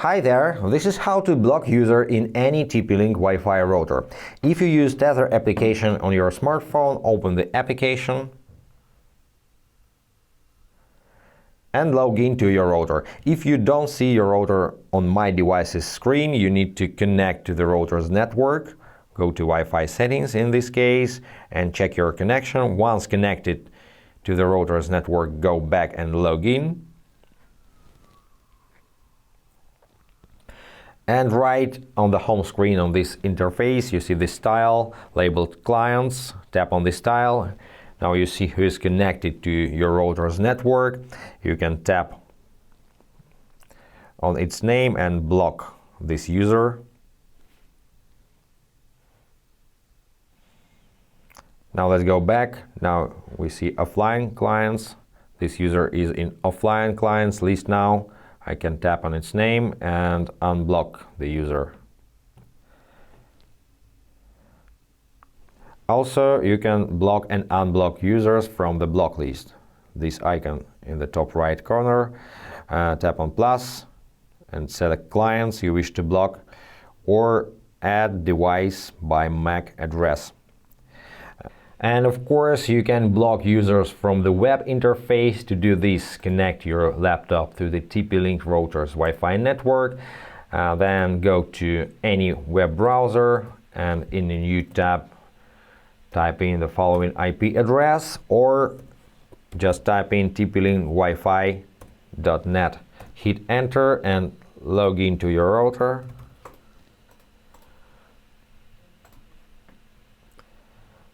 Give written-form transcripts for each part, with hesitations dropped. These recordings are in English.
Hi there, this is how to block user in any TP Link Wi-Fi router. If you use Tether application on your smartphone, open the application and log into your router. If you don't see your router on My Devices screen, you need to connect to the router's network. Go to Wi-Fi settings in this case and check your connection. Once connected to the router's network, go back and log in. And right on the home screen on this interface, you see this tile labeled clients. Tap on this tile. Now you see who is connected to your router's network. You can tap on its name and block this user. Now let's go back. Now we see offline clients. This user is in offline clients list now. I can tap on its name and unblock the user. Also, you can block and unblock users from the block list. This icon in the top right corner, tap on plus and select clients you wish to block or add device by MAC address. And of course, you can block users from the web interface. To do this, connect your laptop to the TP Link router's Wi-Fi network. Then go to any web browser and in a new tab, type in the following IP address or just type in tplinkwifi.net. Hit enter and log into your router.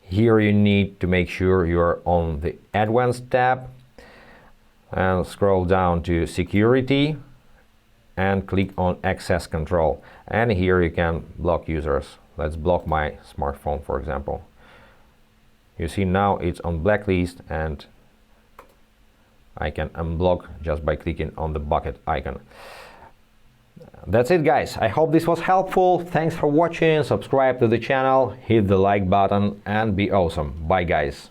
Here you need to make sure you're on the Advanced tab and scroll down to Security and click on Access Control. And here you can block users. Let's block my smartphone, for example. You see now it's on blacklist and I can unblock just by clicking on the bucket icon. That's it, guys. I hope this was helpful. Thanks for watching. Subscribe to the channel, hit the like button and be awesome. Bye, guys.